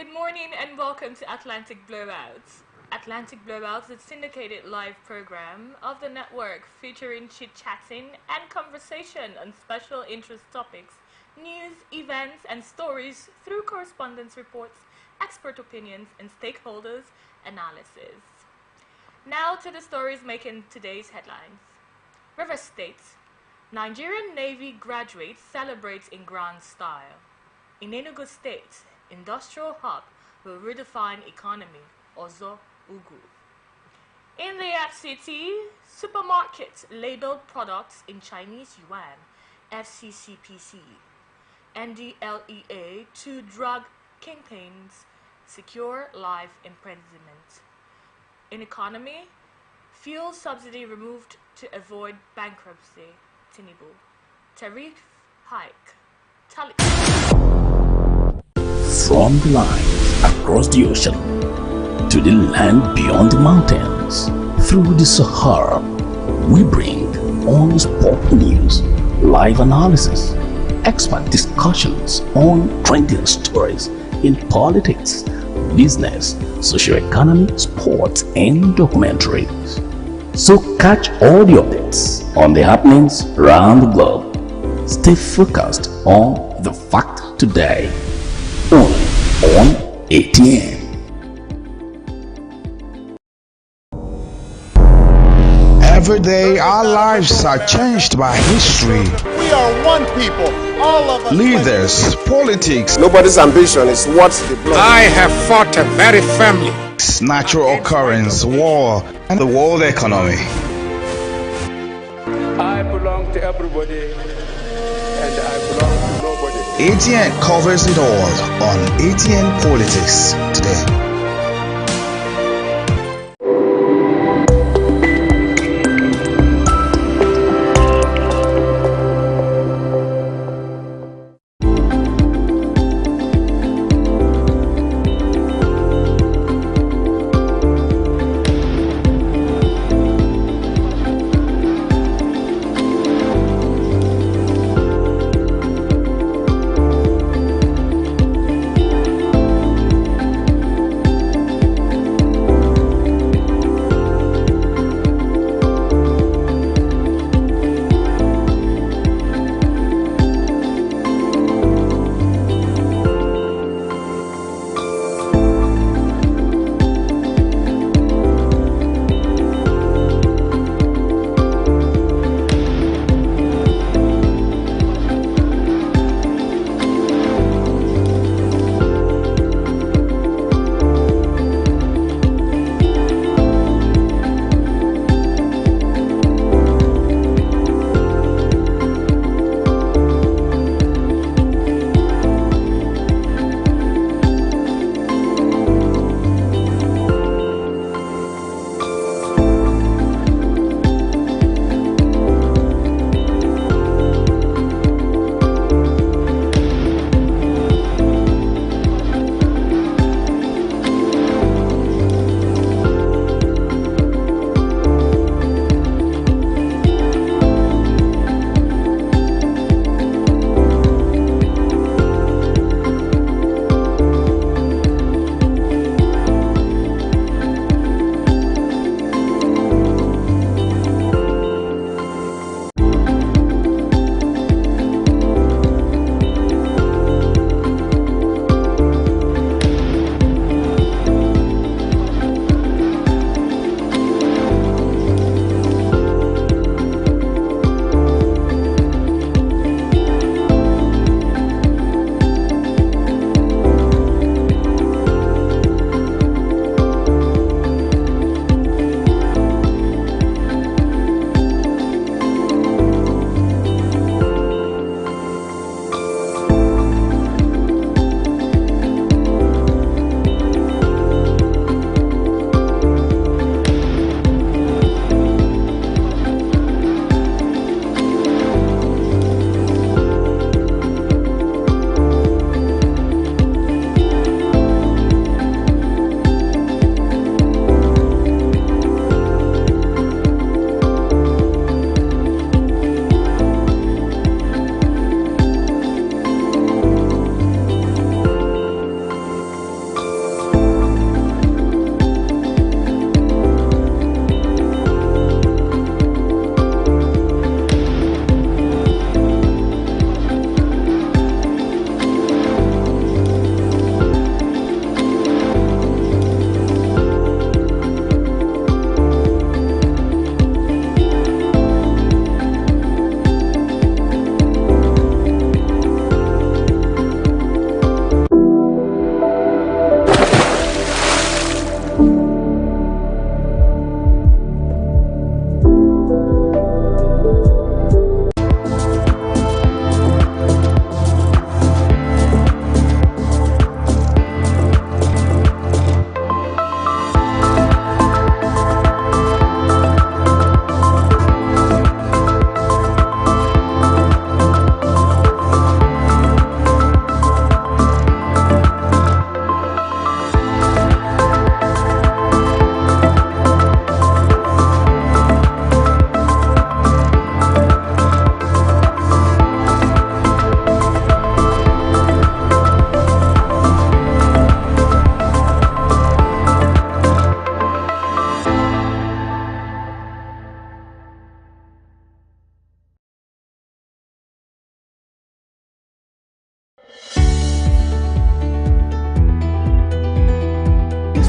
Good morning and welcome to Atlantic Blowout. Atlantic Blowout is a syndicated live program of the network featuring chit-chatting and conversation on special interest topics, news, events, and stories through correspondence reports, expert opinions, and stakeholders' analysis. Now to the stories making today's headlines. River State. Nigerian Navy graduate celebrates in grand style. In Enugu State, industrial hub will redefine economy. Ozo Ugu. In the FCT, supermarket labeled products in Chinese yuan. FCCPC. NDLEA to drug kingpins secure life imprisonment. In economy, fuel subsidy removed to avoid bankruptcy. Tinubu. Tariff hike. From the line across the ocean to the land beyond the mountains, through the Sahara, we bring on-spot news, live analysis, expert discussions on trending stories in politics, business, socio-economy, sports, and documentaries. So catch all the updates on the happenings around the globe. Stay focused on the fact today, only on ATN. Every day our lives are changed by history. We are one people, all of us. Leaders, politics. Nobody's ambition is what's the blood. I have fought very firmly. Natural occurrence, war, and the world economy. I belong to everybody, and I belong to nobody. ATN covers it all on ATN Politics today.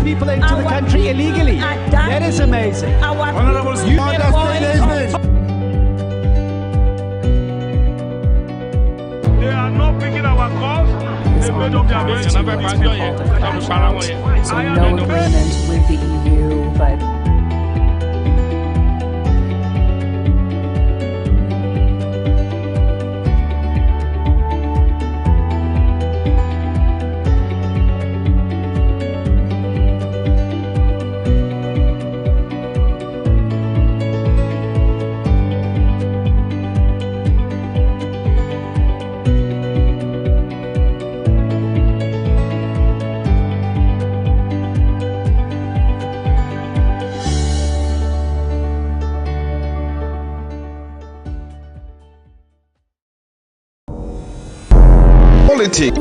people into the country illegally. That is amazing. Honorables, you They are not picking our calls. They made up their minds. So no agreement with the EU, but Politics.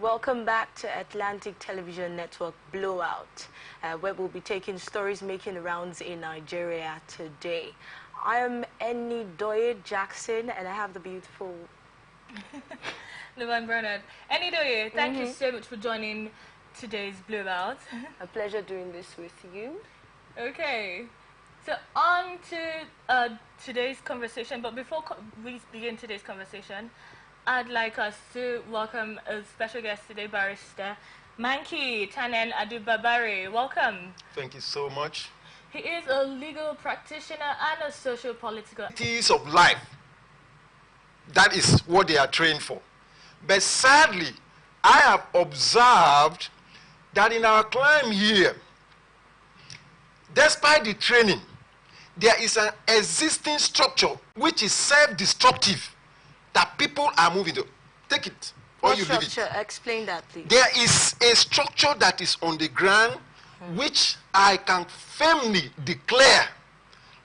Welcome back to Atlantic Television Network Blowout, where we'll be taking stories making rounds in Nigeria today. I am Enidoye Jackson, and I have the beautiful Levan Bernard. Enidoye, thank you so much for joining today's Blowout. A pleasure doing this with you. Okay, so on to today's conversation, but before we begin today's conversation, I'd like us to welcome a special guest today, Barrister Manki Tanen Adubabare. Welcome. Thank you so much. He is a legal practitioner and a socio-political. Activities of life. That is what they are trained for. But sadly, I have observed that in our climb here, despite the training, there is an existing structure which is self-destructive that people are moving to. Take it or What you leave structure? it. Explain that, please. There is a structure that is on the ground which I can firmly declare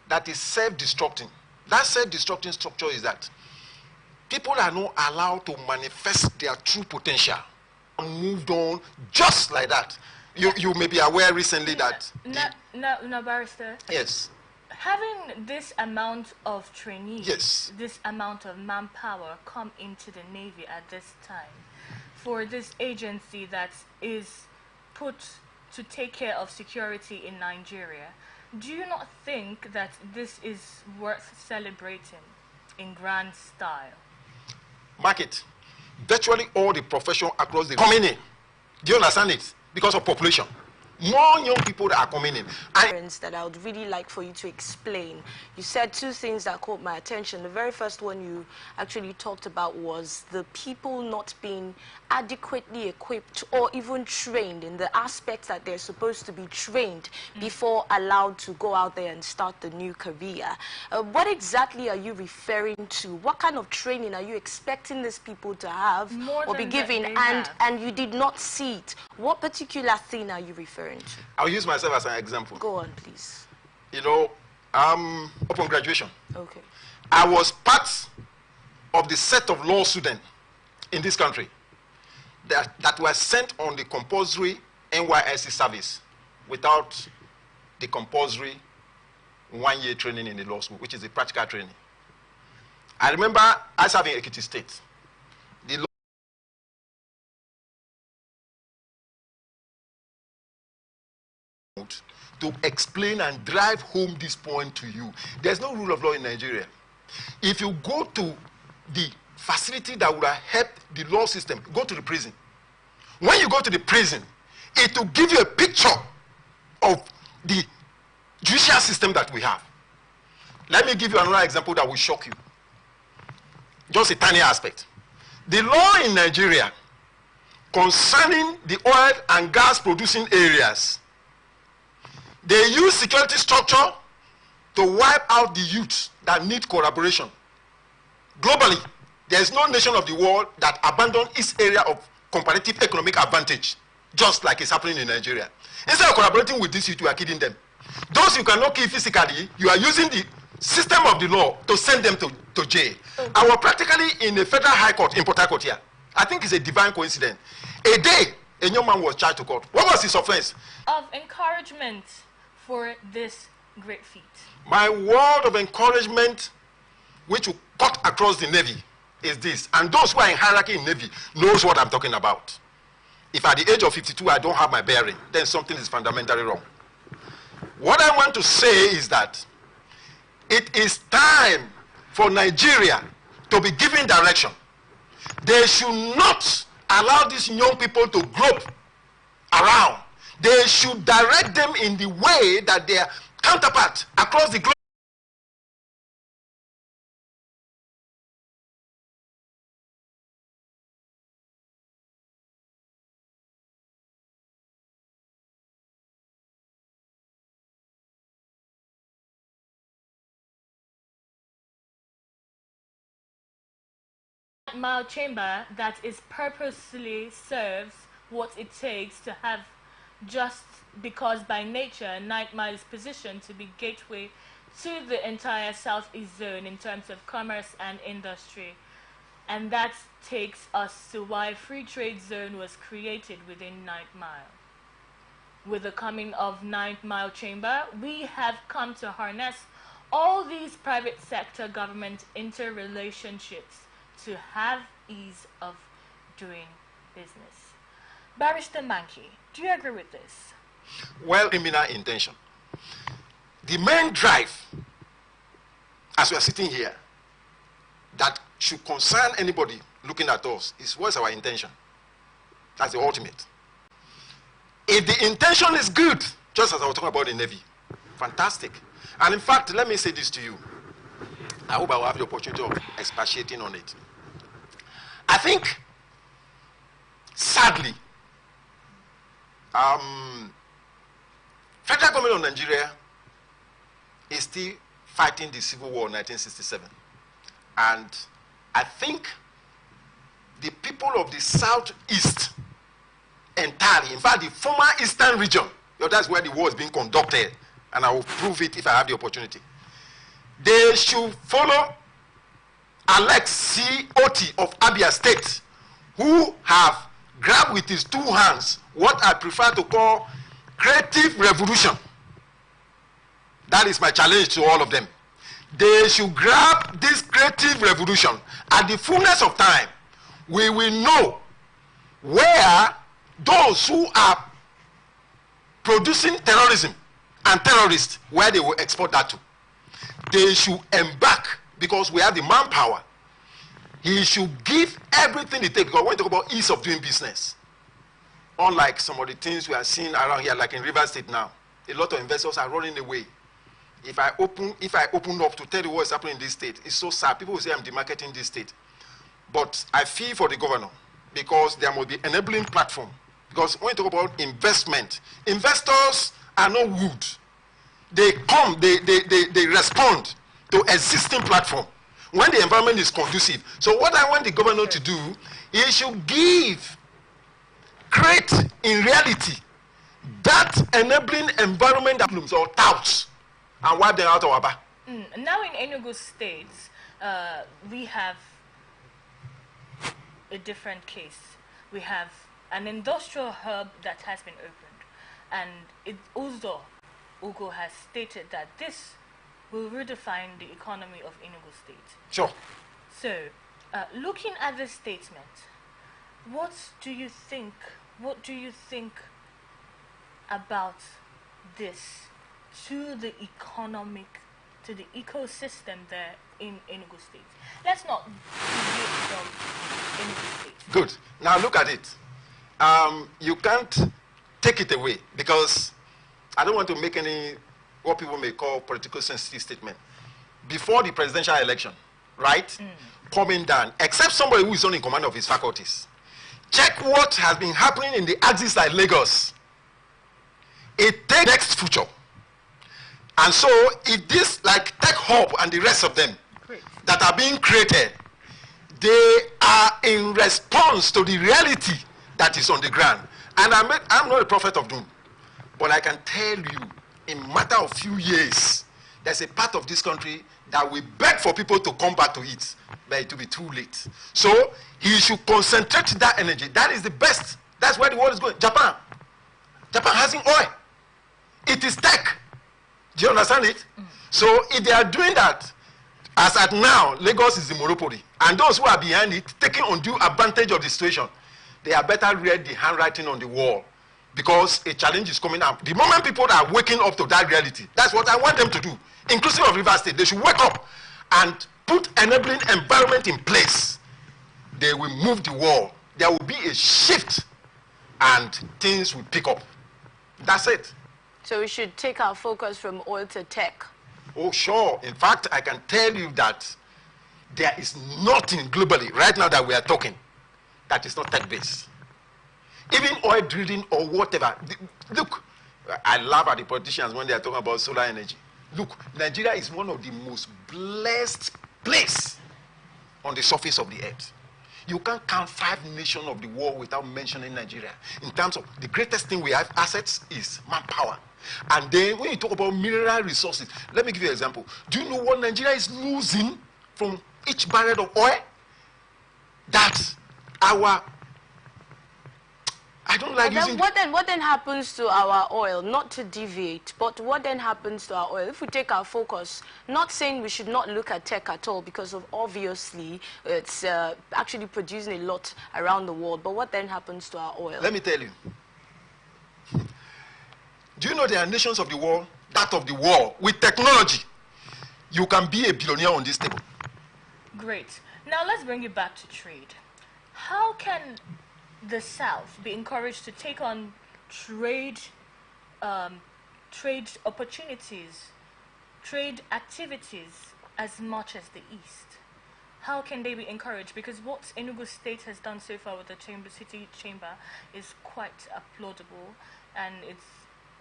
that is self-destructing. That self-destructing structure is that people are not allowed to manifest their true potential and moved on just like that. You may be aware recently that... No, Barrister. Yes. Having this amount of trainees, yes, this amount of manpower come into the Navy at this time, for this agency that is put to take care of security in Nigeria, do you not think that this is worth celebrating in grand style? Mark it. Virtually all the profession across the coming in. Do you understand it? Because of population. More young people that are coming in. That I would really like for you to explain. You said two things that caught my attention. The very first one you actually talked about was the people not being adequately equipped or even trained in the aspects that they're supposed to be trained before allowed to go out there and start the new career. What exactly are you referring to? What kind of training are you expecting these people to have or be given, and you did not see it? What particular thing are you referring to? I'll use myself as an example. Go on, please. You know, upon graduation, okay, I was part of the set of law students in this country that were sent on the compulsory NYSC service without the compulsory 1-year training in the law school, which is the practical training. I remember I served in Ekiti State. The law to explain and drive home this point to you. There's no rule of law in Nigeria. If you go to the facility that would have helped the law system, go to the prison. When you go to the prison, it will give you a picture of the judicial system that we have. Let me give you another example that will shock you. Just a tiny aspect. The law in Nigeria concerning the oil and gas producing areas, they use security structure to wipe out the youth that need collaboration. Globally, there is no nation of the world that abandons its area of comparative economic advantage, just like it's happening in Nigeria. Instead of collaborating with these youth, you are killing them. Those you cannot kill physically, you are using the system of the law to send them to jail. Okay. I was practically in a federal high court in Port Harcourt here. I think it's a divine coincidence. A day, a young man was charged to court. What was his offense? Of encouragement for this great feat. My word of encouragement, which will cut across the Navy, is this. And those who are in hierarchy in Navy knows what I'm talking about. If at the age of 52 I don't have my bearing, then something is fundamentally wrong. What I want to say is that it is time for Nigeria to be given direction. They should not allow these young people to grope around. They should direct them in the way that their counterparts across the globe. Mile chamber that is purposely serves what it takes to have, just because by nature 9 Mile is positioned to be gateway to the entire southeast zone in terms of commerce and industry. And that takes us to why free trade zone was created within 9 Mile. With the coming of 9 Mile chamber, we have come to harness all these private sector government interrelationships to have ease of doing business. Barrister Manki, do you agree with this? Well, criminal intention. The main drive, as we are sitting here, that should concern anybody looking at us is what's our intention. That's the ultimate. If the intention is good, just as I was talking about the Navy, fantastic. And in fact, let me say this to you. I hope I will have the opportunity of expatiating on it. I think, sadly, federal government of Nigeria is still fighting the Civil War in 1967. And I think the people of the Southeast entirely, in fact, the former Eastern region, that's where the war is being conducted, and I will prove it if I have the opportunity. They should follow Alex C. Oti of Abia State, who have grabbed with his two hands what I prefer to call creative revolution. That is my challenge to all of them. They should grab this creative revolution. At the fullness of time, we will know where those who are producing terrorism and terrorists, where they will export that to. They should embark, because we have the manpower. He should give everything he takes, because when we talk about ease of doing business, unlike some of the things we are seeing around here, like in Rivers State now, a lot of investors are running away. If I open up to tell you what's happening in this state, it's so sad. People will say I'm demarketing this state. But I feel for the governor, because there must be enabling platform. Because when you talk about investment, investors are not wood. They come, they respond to existing platform when the environment is conducive. So what I want the governor to do, he should create in reality that enabling environment that blooms or touts and wipe them out of our back. Now in Enugu State, we have a different case. We have an industrial hub that has been opened, and Ugo has stated that this will redefine the economy of Enugu State. Sure. So, looking at this statement, what do you think about this to the ecosystem there in Enugu State? Let's not deviate from Enugu State. Good. Now look at it. You can't take it away, because I don't want to make any what people may call political sensitive statement. Before the presidential election, right? Coming down, except somebody who is not in command of his faculties. Check what has been happening in the axis like Lagos. It takes next future. And so if this like Tech Hub and the rest of them that are being created, they are in response to the reality that is on the ground. And I'm not a prophet of doom, but I can tell you, in a matter of few years, there's a part of this country that we beg for people to come back to it, but it will be too late. So he should concentrate that energy. That is the best. That's where the world is going. Japan has oil. It is tech. Do you understand it? So if they are doing that, as at now, Lagos is the monopoly, and those who are behind it, taking undue advantage of the situation, they are better read the handwriting on the wall, because a challenge is coming up. The moment people are waking up to that reality, that's what I want them to do, inclusive of Rivers State. They should wake up and put enabling environment in place. They will move the wall. There will be a shift, and things will pick up. That's it. So we should take our focus from oil to tech. Oh, sure. In fact, I can tell you that there is nothing globally right now that we are talking that is not tech-based. Even oil drilling or whatever. Look, I laugh at the politicians when they are talking about solar energy. Look, Nigeria is one of the most blessed places on the surface of the earth. You can't count 5 nations of the world without mentioning Nigeria. In terms of the greatest thing we have assets is manpower. And then when you talk about mineral resources, let me give you an example. Do you know what Nigeria is losing from each barrel of oil? That our, I don't like using... What then happens to our oil? Not to deviate, but what then happens to our oil? If we take our focus, not saying we should not look at tech at all, because of obviously it's actually producing a lot around the world, but what then happens to our oil? Let me tell you. Do you know there are nations of the world, that of the world, with technology, you can be a billionaire on this table. Great. Now let's bring it back to trade. can the South be encouraged to take on trade opportunities, trade activities as much as the East? How can they be encouraged? Because what Enugu State has done so far with the City Chamber is quite applaudable, and it's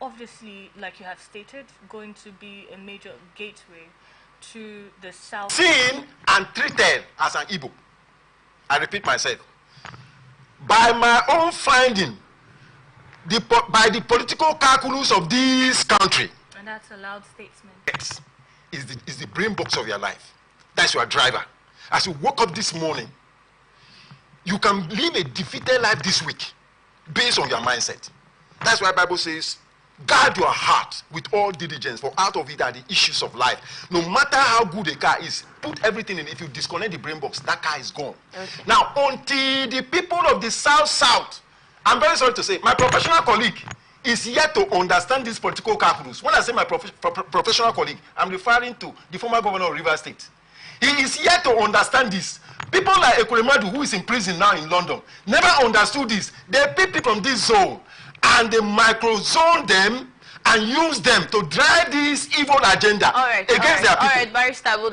obviously, like you have stated, going to be a major gateway to the South. Seen and treated as an Igbo. I repeat myself. By my own finding, by the political calculus of this country. And that's a loud statement. Yes, is the brain box of your life. That's your driver. As you woke up this morning, you can live a defeated life this week based on your mindset. That's why the Bible says, guard your heart with all diligence, for out of it are the issues of life. No matter how good a car is, put everything in. If you disconnect the brain box, that car is gone. Okay. Now, until the people of the South, I'm very sorry to say, my professional colleague is yet to understand this political calculus. When I say my professional colleague, I'm referring to the former governor of Rivers State. He is yet to understand this. People like Ekuremadu, who is in prison now in London, never understood this. They pick people from this zone and they micro-zone them and use them to drive this evil agenda against their people. All right, Barrister, would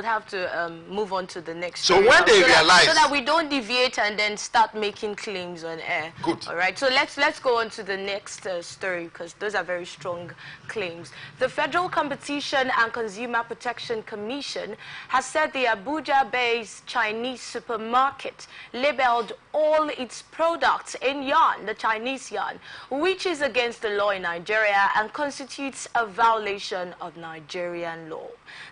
have to move on to the next. So when they realize, so that we don't deviate and then start making claims on air. Good. All right. So let's go on to the next story, because those are very strong claims. The Federal Competition and Consumer Protection Commission has said the Abuja-based Chinese supermarket labeled all its products in yarn, the Chinese yarn, which is against the law in Nigeria and constitutes a violation of Nigerian law.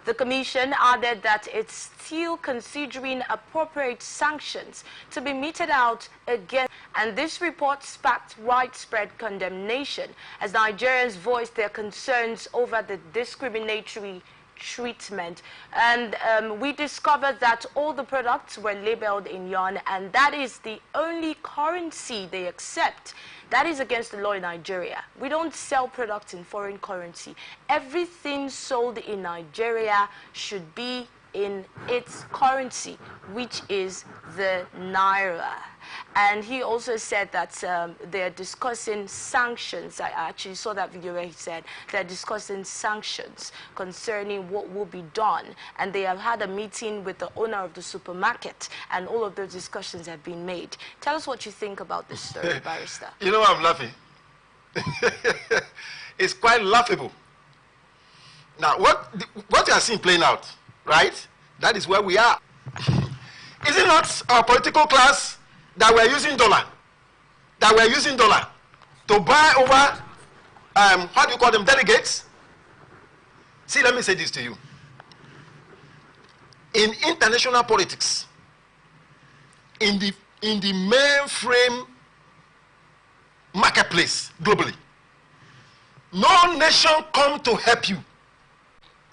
The Commission added that it's still considering appropriate sanctions to be meted out against, and this report sparked widespread condemnation as Nigerians voiced their concerns over the discriminatory treatment. And we discovered that all the products were labeled in yarn, and that is the only currency they accept. That is against the law in Nigeria. We don't sell products in foreign currency. Everything sold in Nigeria should be in its currency, which is the Naira. And he also said that they're discussing sanctions. I actually saw that video where he said they're discussing sanctions concerning what will be done. And they have had a meeting with the owner of the supermarket, and all of those discussions have been made. Tell us what you think about this story, Barrister. You know why I'm laughing? It's quite laughable. Now, what you are seeing playing out, right? That is where we are. Is it not our political class that we're using dollar? That we're using dollar to buy over, how do you call them, delegates? See, let me say this to you. In international politics, in the mainframe marketplace globally, no nation comes to help you.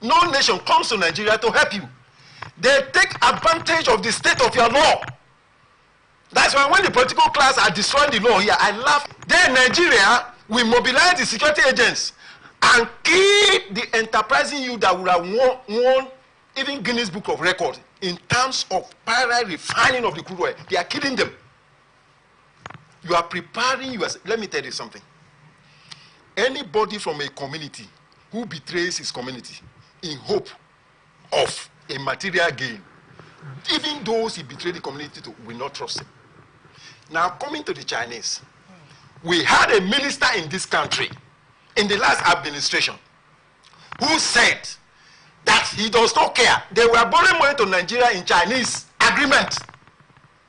No nation comes to Nigeria to help you. They take advantage of the state of your law. That's why when the political class are destroying the law here, I laugh. Then Nigeria will mobilize the security agents and keep the enterprising youth that would have won even Guinness Book of Records in terms of parallel refining of the crude oil. They are killing them. You are preparing yourself. Let me tell you something. Anybody from a community who betrays his community in hope of a material gain, even those he betrayed the community to, will not trust him. Now, coming to the Chinese, we had a minister in this country in the last administration who said that he does not care. They were borrowing money to Nigeria in Chinese agreement.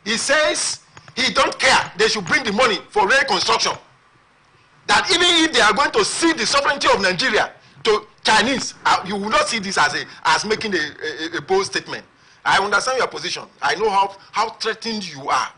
He says he don't care. They should bring the money for rail construction. That even if they are going to cede the sovereignty of Nigeria to Chinese, you will not see this as making a bold statement. I understand your position. I know how threatened you are,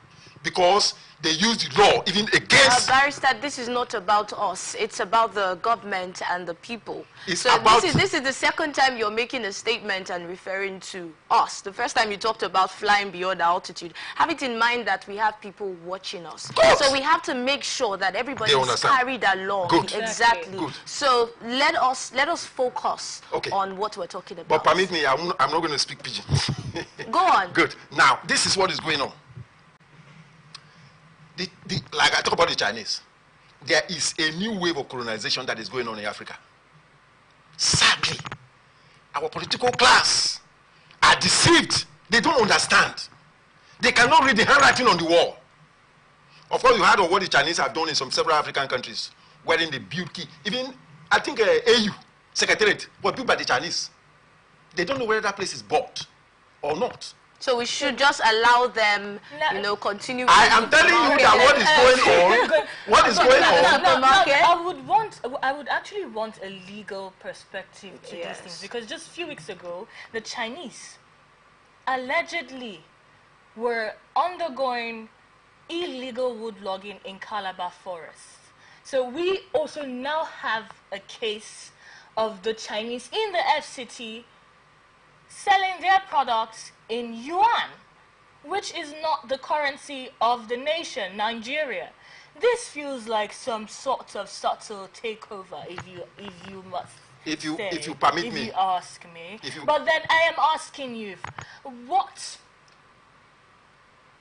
because they use the law even against. Barrister, this is not about us. It's about the government and the people. It's so about this is the second time you're making a statement and referring to us. The first time you talked about flying beyond altitude. Have it in mind that we have people watching us. Good. So we have to make sure that everybody is carried along. Good. Exactly. Good. So let us focus on what we're talking about. But permit me, I'm not going to speak pidgin. Go on. Good. Now, this is what is going on. like I talk about the Chinese, there is a new wave of colonization that is going on in Africa. Sadly, our political class are deceived. They don't understand. They cannot read the handwriting on the wall. Of course, you heard of what the Chinese have done in several African countries, wherein they build key. Even, I think, AU, Secretariat, was built by the Chinese. They don't know whether that place is bought or not. So we should just allow them, continue. I am telling you that what is going on, what is going on. I would actually want a legal perspective to these things, because just a few weeks ago, the Chinese allegedly were undergoing illegal wood logging in Calabar Forest. So we also now have a case of the Chinese in the FCT selling their products in yuan, which is not the currency of the nation, Nigeria. This feels like some sort of subtle takeover, if you must. If you permit me. If you ask me. But then I am asking you, what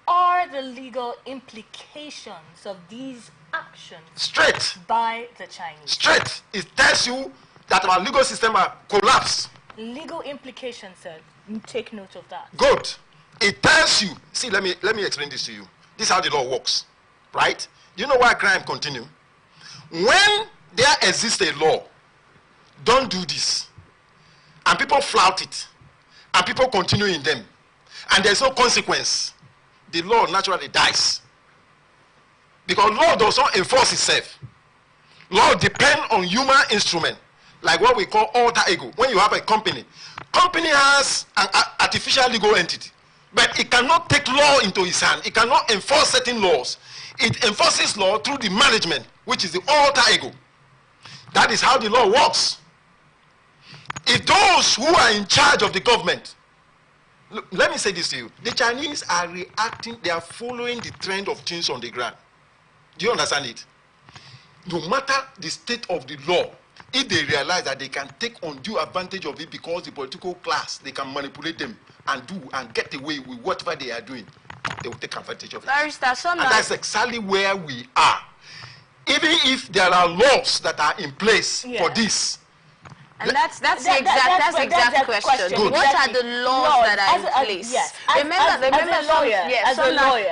are the legal implications of these actions straight by the Chinese? Straight. It tells you that our legal system are collapsed. Legal implications, sir. Take note of that. Good. It tells you. See, let me explain this to you. This is how the law works, right? Do you know why crime continue? When there exists a law, don't do this, and people flout it, and people continue in them, and there's no consequence, the law naturally dies. Because law does not enforce itself. Law depends on human instrument, like what we call alter ego. When you have a company has an artificial legal entity, but it cannot take law into its hand. It cannot enforce certain laws. It enforces law through the management, which is the alter ego. That is how the law works. If those who are in charge of the government, look, let me say this to you, the Chinese are reacting, they are following the trend of things on the ground. Do you understand it? No matter the state of the law, if they realize that they can take undue advantage of it because the political class, they can manipulate them and do and get away with whatever they are doing, they will take advantage of it. And that's exactly where we are. Even if there are laws that are in place for this. And that's the exact question. Good. What are the laws that are in place? Yes.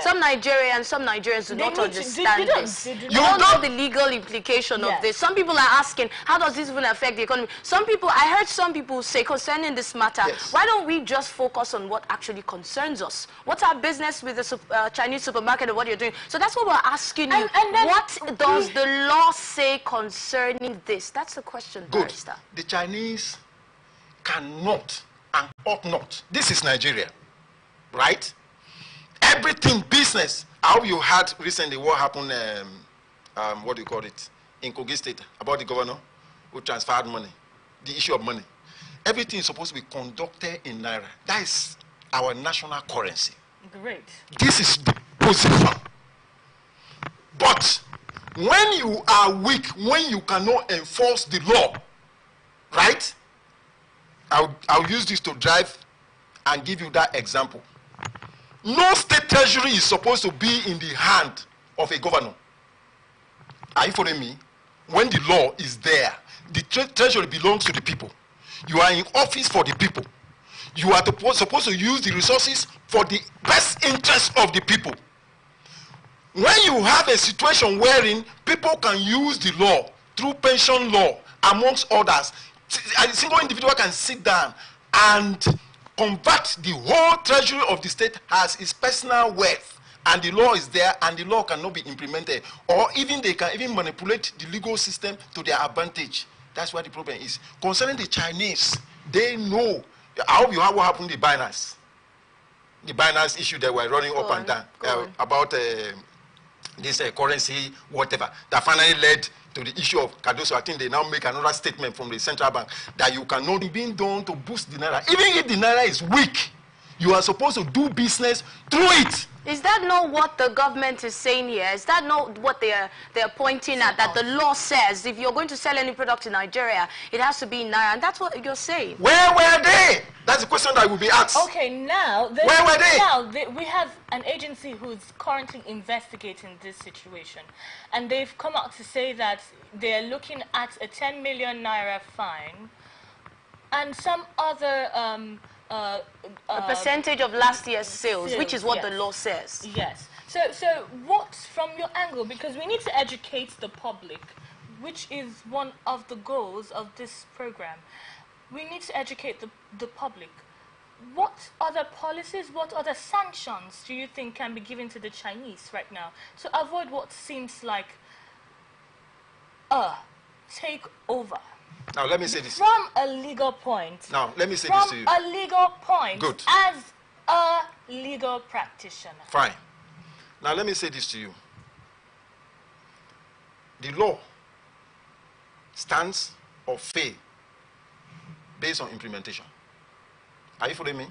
Some Nigerians do not understand this. They don't know the legal implication of this. Some people are asking, how does this even affect the economy? I heard some people say concerning this matter, why don't we just focus on what actually concerns us? What's our business with the Chinese supermarket and what you're doing? So that's what we're asking you. What does the law say concerning this? That's the question, Barrister. The Chinese cannot and ought not. This is Nigeria, right? Everything business. How you heard recently what happened, what do you call it, in Kogi State about the governor who transferred money, the issue of money. Everything is supposed to be conducted in Naira. That is our national currency. Great. This is the position. But when you are weak, when you cannot enforce the law, right? I'll use this to drive and give you that example. No state treasury is supposed to be in the hand of a governor. Are you following me? When the law is there, the treasury belongs to the people. You are in office for the people. You are supposed to use the resources for the best interest of the people. When you have a situation wherein people can use the law through pension law, amongst others, a single individual can sit down and convert the whole treasury of the state as his personal wealth, and the law is there and the law cannot be implemented, or even they can even manipulate the legal system to their advantage. That's what the problem is. Concerning the Chinese, they know. I hope you have what happened to the Binance issue that were running up and down about this currency, whatever, that finally led to the issue of Cardoso. I think they now make another statement from the central bank that you cannot be being done to boost the Naira. Even if the Naira is weak, you are supposed to do business through it Is that not what the government is saying here? Is that not what they're pointing at? That the law says if you're going to sell any product in Nigeria, it has to be in Naira, and that's what you're saying. Where were they? That's the question that will be asked. Okay, now where were they? Now we have an agency who's currently investigating this situation, and they've come out to say that they're looking at a 10 million naira fine and some other a percentage of last year's sales, which is what the law says. Yes. So what's from your angle? Because we need to educate the public, which is one of the goals of this program. We need to educate the public. What other policies, what other sanctions do you think can be given to the Chinese right now to avoid what seems like a takeover? Now, let me say this. From a legal point. Now, let me say this to you. From a legal point. Good. As a legal practitioner. Fine. Now, let me say this to you. The law stands or fails based on implementation. Are you following me?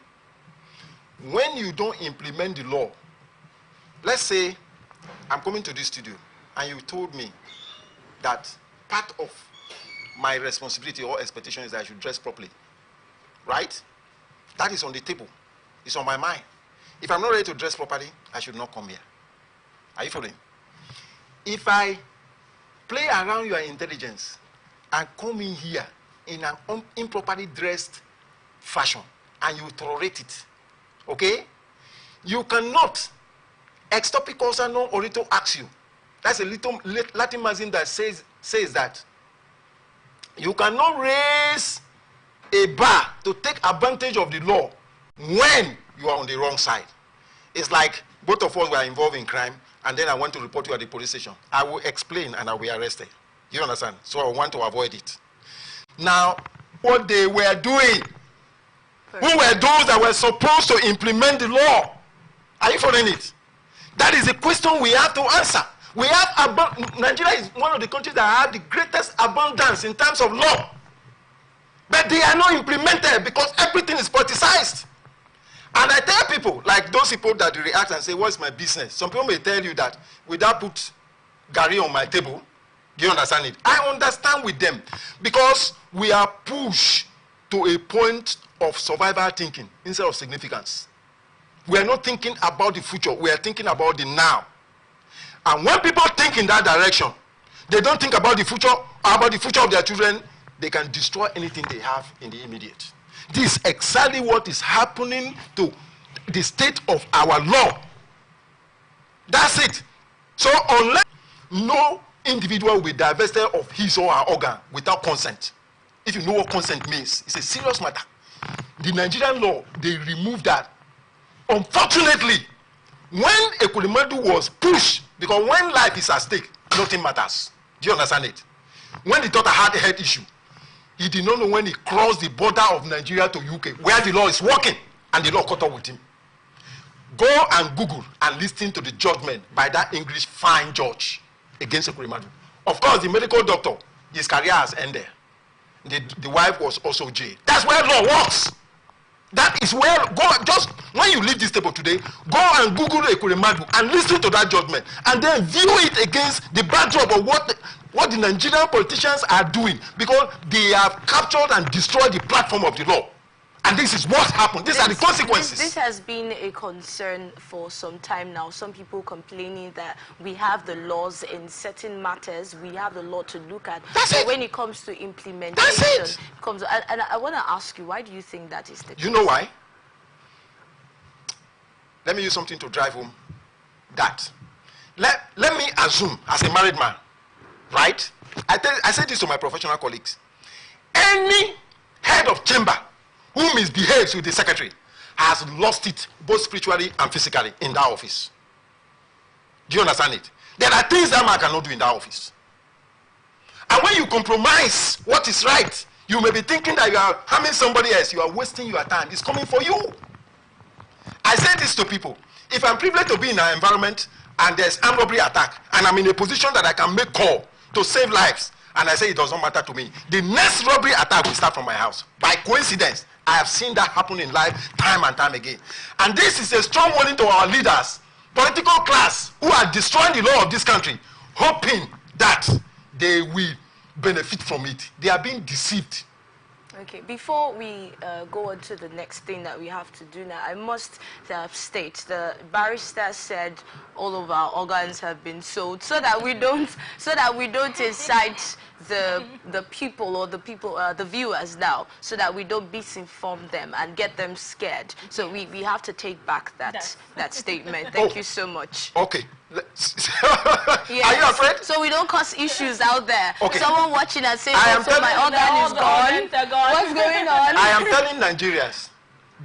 When you don't implement the law, let's say I'm coming to this studio and you told me that part of my responsibility or expectation is that I should dress properly. Right? That is on the table. It's on my mind. If I'm not ready to dress properly, I should not come here. Are you following? If I play around your intelligence and come in here in an improperly dressed fashion and you tolerate it, okay? You cannot extopic cosa non orito axio. That's a little Latin maxim that says that you cannot raise a bar to take advantage of the law when you are on the wrong side. It's like both of us were involved in crime, and then I want to report you at the police station. I will explain and I will be arrested. You understand? So I want to avoid it. Now, what they were doing, who were those that were supposed to implement the law? Are you following it? That is the question we have to answer. We have Nigeria is one of the countries that have the greatest abundance in terms of law. But they are not implemented because everything is politicized. And I tell people, like those people that react and say, what's my business? Some people may tell you that without put Gary on my table, do you understand it? I understand with them because we are pushed to a point of survival thinking instead of significance. We are not thinking about the future. We are thinking about the now. And when people think in that direction, they don't think about the future of their children. They can destroy anything they have in the immediate. This is exactly what is happening to the state of our law. That's it. So unless no individual will be divested of his or her organ without consent, if you know what consent means, it's a serious matter. The Nigerian law, they removed that. Unfortunately, when Ekulimadu was pushed, because when life is at stake, nothing matters. Do you understand it? When the daughter had a health issue, he did not know when he crossed the border of Nigeria to UK, where the law is working, and the law caught up with him. Go and Google and listen to the judgment by that English fine judge against Ekulimadu. Of course, the medical doctor, his career has ended. The wife was also jailed. That's where law works. That is where, just when you leave this table today, go and Google Ekulimadu and listen to that judgment, and then view it against the backdrop of what the Nigerian politicians are doing, because they have captured and destroyed the platform of the law. And this is what happened. These are the consequences. This has been a concern for some time now. Some people complaining that we have the laws in certain matters, we have the law to look at. That's it. When it comes to implementation, that's it. And I want to ask you, why do you think that is the case? You know why? Let me use something to drive home that. Let me assume, as a married man, right? I say this to my professional colleagues. Any head of chamber who misbehaves with the secretary has lost it both spiritually and physically in that office. Do you understand it? There are things that man cannot do in that office. And when you compromise what is right, you may be thinking that you are harming somebody else. You are wasting your time. It's coming for you. I say this to people. If I'm privileged to be in an environment and there's armed robbery attack and I'm in a position that I can make call to save lives, and I say it does not matter to me, the next robbery attack will start from my house. By coincidence, I have seen that happen in life time and time again. And this is a strong warning to our leaders political class who are destroying the law of this country, hoping that they will benefit from it. They are being deceived. Okay, before we go on to the next thing that we have to do now, I must state the barrister said all of our organs have been sold so that we don't incite the people or the viewers now, so that we don't misinform them and get them scared. So we have to take back that statement. Thank you so much. Okay. Yes. Are you afraid? So we don't cause issues out there. Okay. Someone watching and saying, oh, so my organ is gone. What's going on? I am telling Nigerians,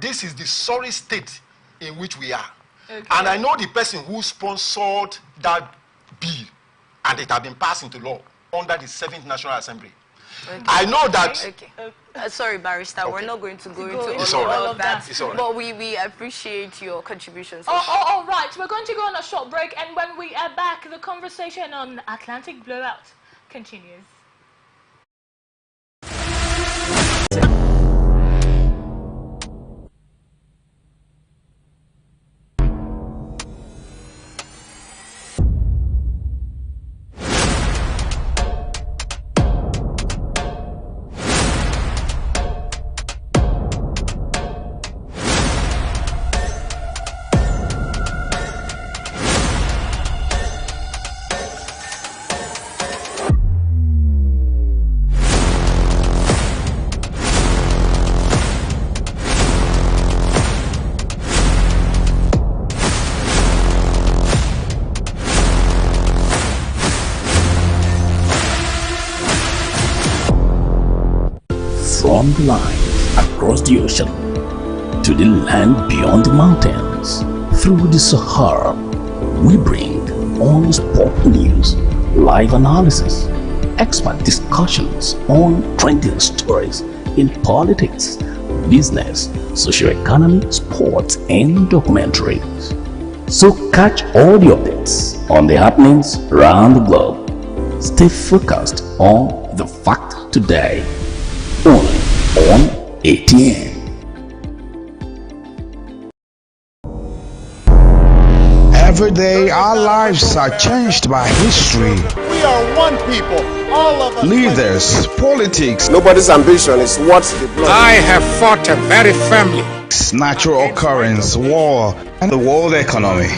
this is the sorry state in which we are. Okay. And I know the person who sponsored that bill, and it has been passed into law under the 7th National Assembly. Okay. I know that... Okay. Sorry, Barrister, we're not going to go into all of that. It's all right. But we appreciate your contributions. All right. We're going to go on a short break, and when we are back, the conversation on Atlantic Blowout continues. From the line across the ocean to the land beyond the mountains, through the Sahara, we bring honest pop news, live analysis, expert discussions on trending stories in politics, business, socio-economy, sports, and documentaries. So catch all the updates on the happenings around the globe. Stay focused on the fact today. Only on ATN. Every day, our lives are changed by history. We are one people, all of us. Leaders, politics, Nobody's ambition is what the blood. I have fought a very family. natural occurrence, war, and the world economy.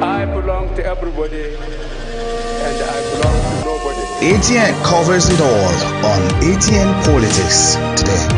I belong to everybody, and I belong to nobody. ATN covers it all on ATN Politics today.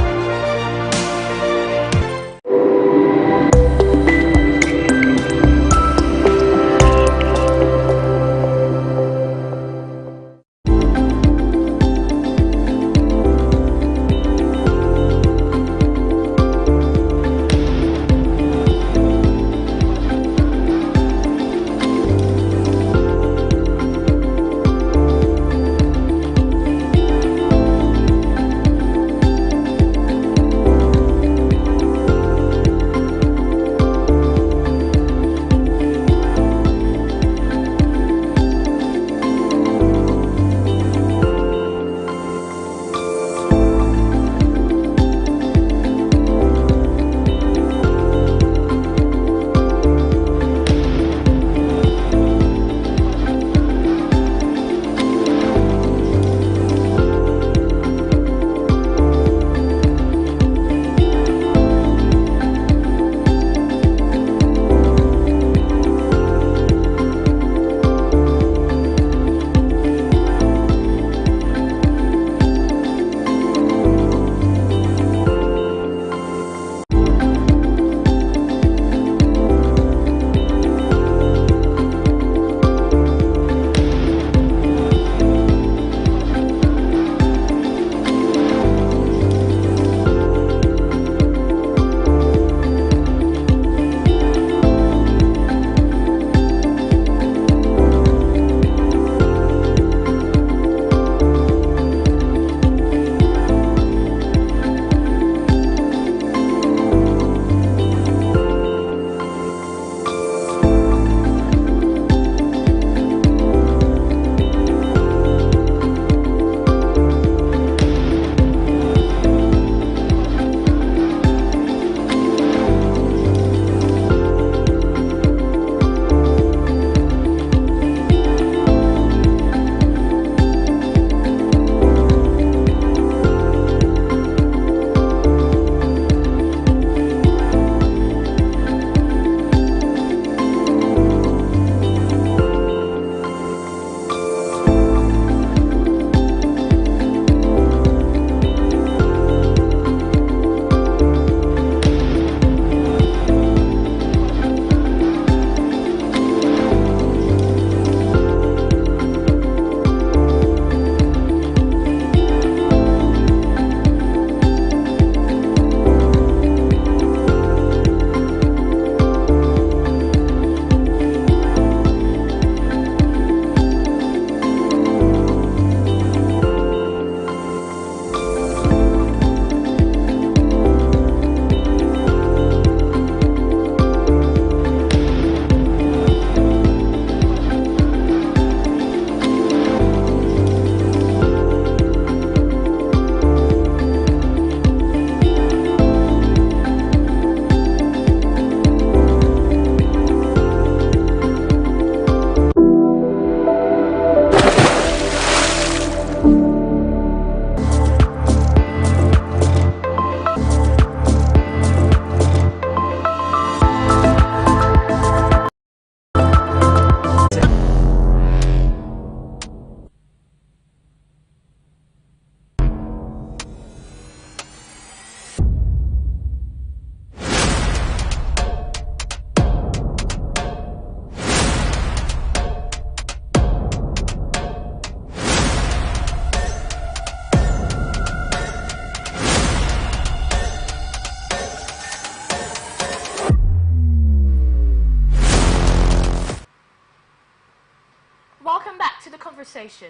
conversation.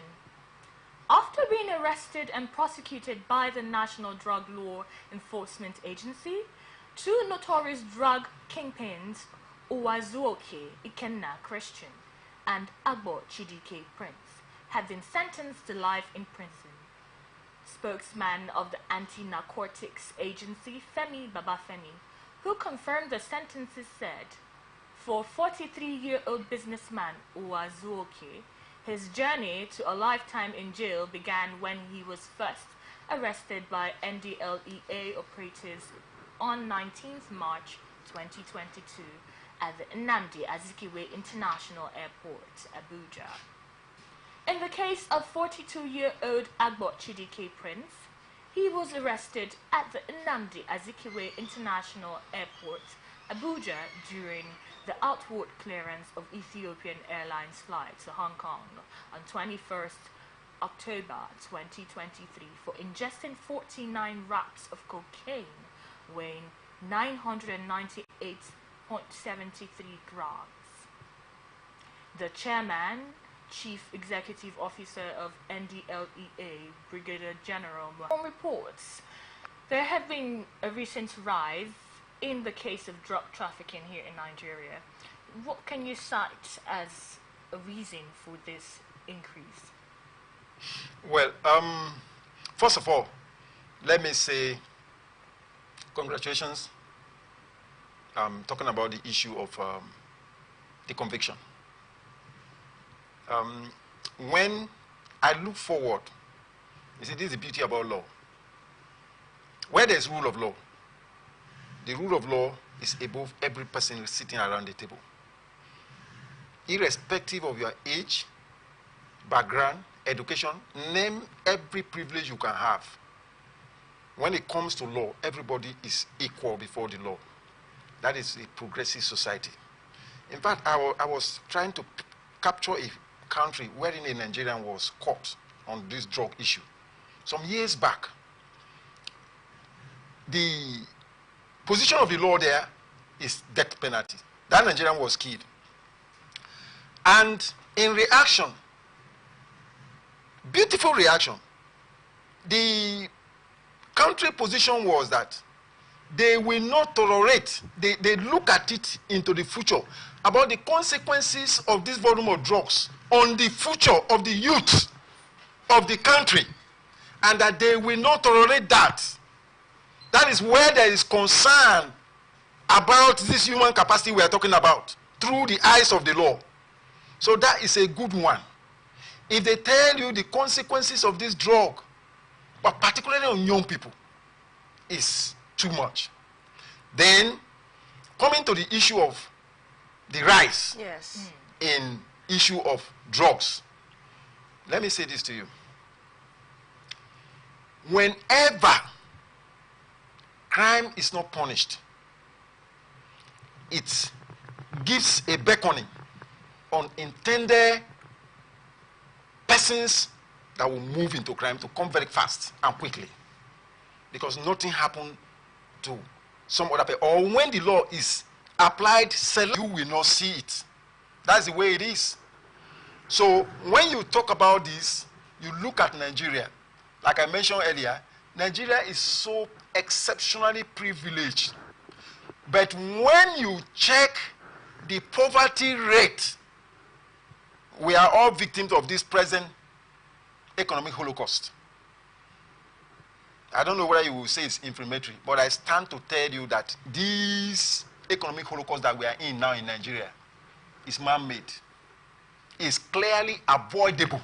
After being arrested and prosecuted by the National Drug Law Enforcement Agency, two notorious drug kingpins, Uwazuoke Ikenna Christian and Agbo Chidike Prince, have been sentenced to life in prison. Spokesman of the Anti-Narcotics Agency, Femi Babafemi, who confirmed the sentences, said, for 43-year-old businessman Uwazuoke, his journey to a lifetime in jail began when he was first arrested by NDLEA operatives on 19th March 2022 at the Nnamdi Azikiwe International Airport, Abuja. In the case of 42-year-old Agbo Chidike Prince, he was arrested at the Nnamdi Azikiwe International Airport, Abuja, during the outward clearance of Ethiopian Airlines flight to Hong Kong on 21st October 2023 for ingesting 49 wraps of cocaine weighing 998.73 grams. The chairman, Chief Executive Officer of NDLEA, Brigadier General Mohammed, reports there have been a recent rise in the case of drug trafficking here in Nigeria. What can you cite as a reason for this increase? Well, first of all, let me say congratulations. Talking about the issue of the conviction. When I look forward, you see, this is the beauty about law. Where there's rule of law, the rule of law is above every person sitting around the table. Irrespective of your age, background, education, name every privilege you can have. When it comes to law, everybody is equal before the law. That is a progressive society. In fact, I was trying to capture a country wherein a Nigerian was caught on this drug issue some years back. The position of the law there is death penalty. That Nigerian was killed. And in reaction, beautiful reaction, the country position was that they will not tolerate, they look at it into the future, about the consequences of this volume of drugs on the future of the youth of the country, and that they will not tolerate that. That is where there is concern about this human capacity we are talking about through the eyes of the law. So that is a good one. If they tell you the consequences of this drug, but particularly on young people, is too much. Then, coming to the issue of the rise in issue of drugs, let me say this to you. Whenever crime is not punished, it gives a beckoning on intended persons that will move into crime to come very fast and quickly, because nothing happened to some other person. Or when the law is applied, you will not see it. That's the way it is. So when you talk about this, you look at Nigeria. Like I mentioned earlier, Nigeria is so exceptionally privileged. But when you check the poverty rate, we are all victims of this present economic holocaust. I don't know whether you will say it's inflammatory, but I stand to tell you that this economic holocaust that we are in now in Nigeria is man-made. It's clearly avoidable.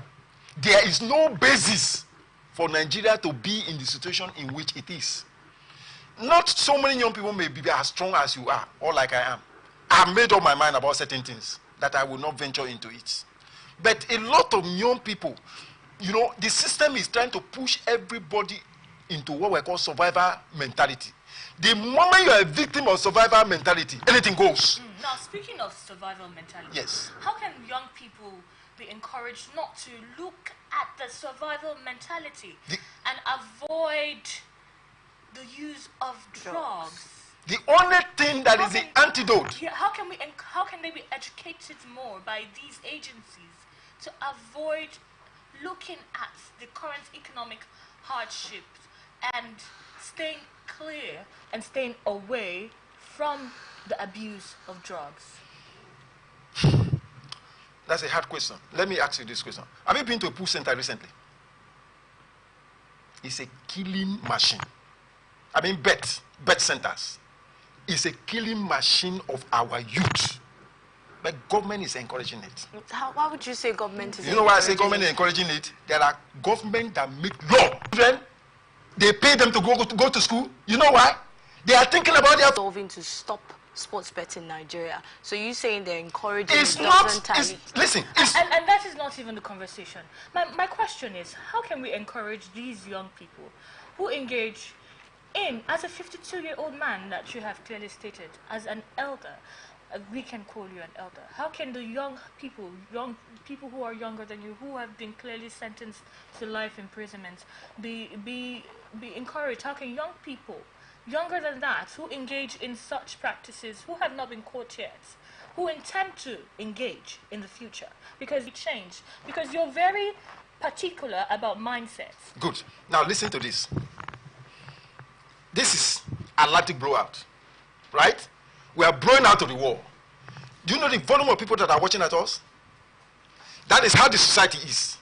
There is no basis for Nigeria to be in the situation in which it is. Not so many young people may be as strong as you are, or like I am. I've made up my mind about certain things that I will not venture into it. But a lot of young people, you know, the system is trying to push everybody into what we call survivor mentality. The moment you are a victim of survivor mentality, anything goes. Now, speaking of survival mentality, yes, how can young people be encouraged not to look at the survival mentality and avoid the use of drugs? The only thing that is the antidote. Yeah, how can they be educated more by these agencies to avoid looking at the current economic hardships and staying clear and staying away from the abuse of drugs? That's a hard question. Let me ask you this question. Have you been to a pool center recently? It's a killing machine. I mean, bet centers. It's a killing machine of our youth. But government is encouraging it. Why would you say government is You know why I say government is encouraging it? There are governments that make law. They pay them to go to school. You know why? They are thinking about their... Solving to stop sports betting in Nigeria. So you saying they're encouraging it's it not, doesn't tally. Listen. And that is not even the conversation. My question is, how can we encourage these young people who engage in, as a 52-year-old man that you have clearly stated, as an elder, we can call you an elder. How can the young people who are younger than you, who have been clearly sentenced to life imprisonment, be encouraged? How can young people, younger than that, who engage in such practices, who have not been caught yet, who intend to engage in the future, because you change, because you're very particular about mindsets? Good. Now listen to this. This is Atlantic Blowout, right? We are blowing out of the wall. Do you know the volume of people that are watching at us? That is how the society is.